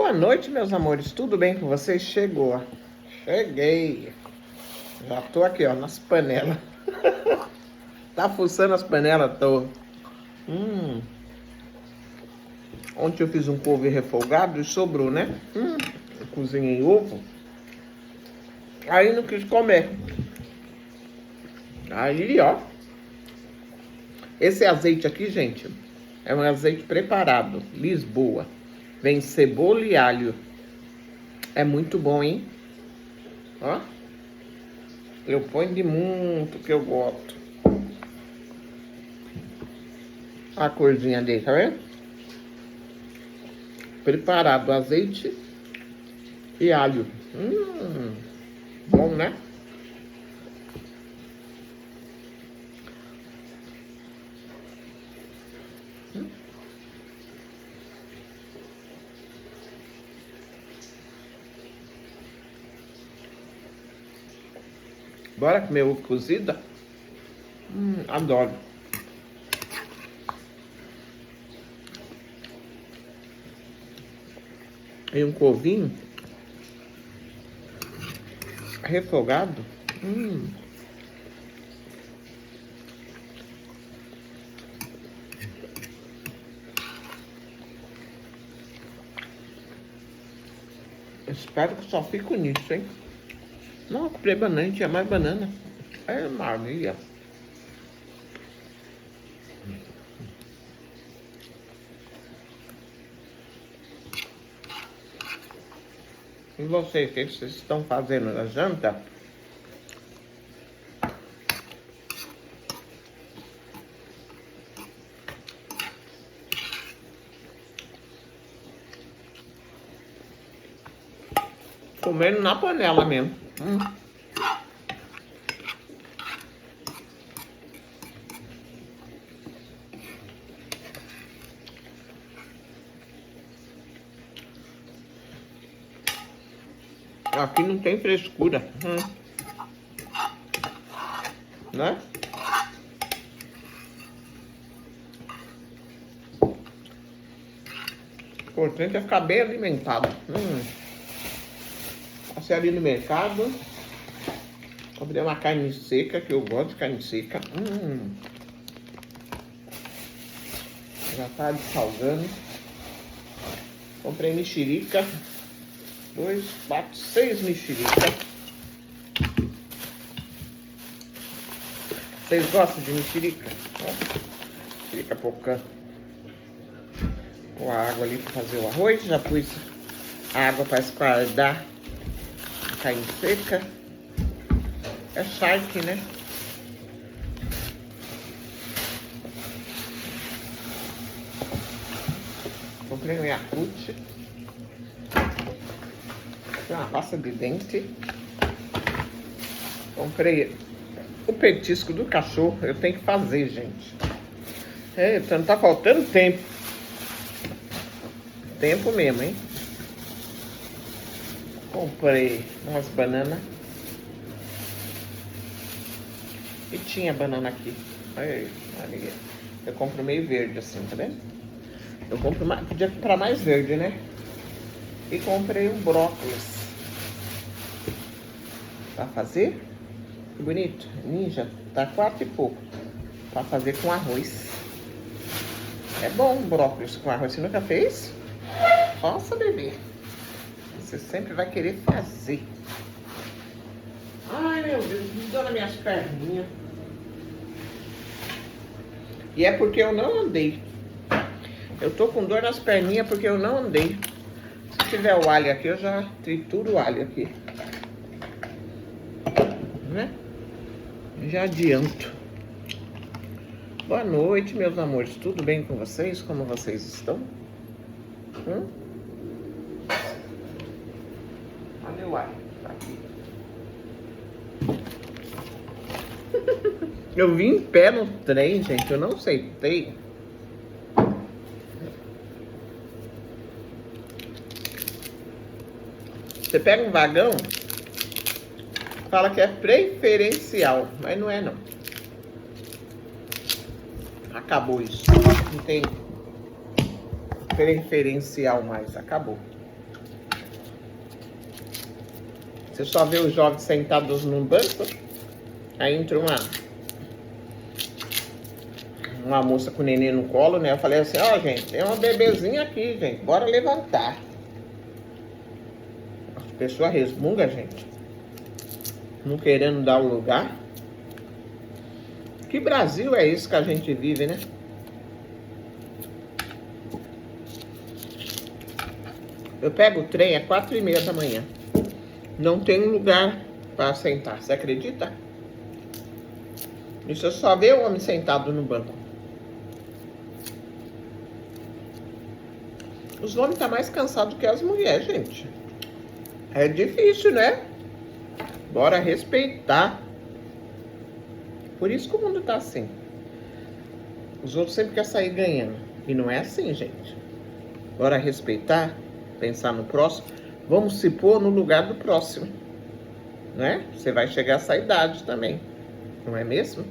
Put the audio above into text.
Boa noite, meus amores. Tudo bem com vocês? Chegou. Cheguei. Já tô aqui, ó, nas panelas. Tá fuçando as panelas, tô. Ontem eu fiz um couve refogado e sobrou, né? Eu cozinhei ovo. Aí não quis comer. Aí, ó. Esse azeite aqui, gente, é um azeite preparado. Lisboa. Vem cebola e alho. É muito bom, hein? Ó. Eu ponho de muito que eu gosto. A corzinha dele, tá vendo? Preparado azeite e alho. Bom, né? Bora comer ovo cozida? Adoro. E um covinho refogado. Espero que só fique nisso, hein? Não, comprei banana, tinha mais banana. É maravilha. E vocês, o que vocês estão fazendo na janta? Comendo na panela mesmo. Aqui não tem frescura. Né? O importante é ficar bem alimentado. Passei ali no mercado. Comprei uma carne seca, que eu gosto de carne seca. Já tá dessalgando. Comprei mexerica. 2, 4, 6 mexerica. Vocês gostam de mexerica? Mexerica pocã. Com a água ali para fazer o arroz. Já pus a água para esquardar a carne seca. É charque, né? Comprei um Yakult. Uma pasta de dente. Comprei o petisco do cachorro. Eu tenho que fazer, gente. Então tá faltando tempo. Tempo mesmo, hein? Comprei umas bananas. E tinha banana aqui. Aí, eu compro meio verde assim, tá vendo? Eu compro mais, podia comprar mais verde, né? E comprei um brócolis. Pra fazer? Que bonito. Ninja, tá 4 e pouco. Pra fazer com arroz. É bom brócolis com arroz. Você nunca fez? Faça, bebê. Você sempre vai querer fazer. Ai, meu Deus, me dá nas minhas perninhas. E é porque eu não andei. Eu tô com dor nas perninhas porque eu não andei. Se tiver o alho aqui, eu já trituro o alho aqui. Né? Já adianto. Boa noite, meus amores. Tudo bem com vocês? Como vocês estão? Cadê o alho? Tá aqui. Eu vim em pé no trem, gente. Eu não aceitei. Você pega um vagão, fala que é preferencial, mas não é não. Acabou isso. Não tem preferencial mais, acabou. Você só vê os jovens sentados num banco, aí entra uma moça com o neném no colo, né? Eu falei assim, ó, gente, tem uma bebezinha aqui, gente, bora levantar. As pessoas resmungam, gente, não querendo dar o lugar. Que Brasil é esse que a gente vive, né? Eu pego o trem às 4h30 da manhã. Não tem lugar para sentar, você acredita? E você só vê o homem sentado no banco. Os homens estão mais cansados que as mulheres, gente. É difícil, né? Bora respeitar. Por isso que o mundo tá assim. Os outros sempre querem sair ganhando. E não é assim, gente. Bora respeitar, pensar no próximo. Vamos se pôr no lugar do próximo. Né? Você vai chegar a essa idade também. Não é mesmo?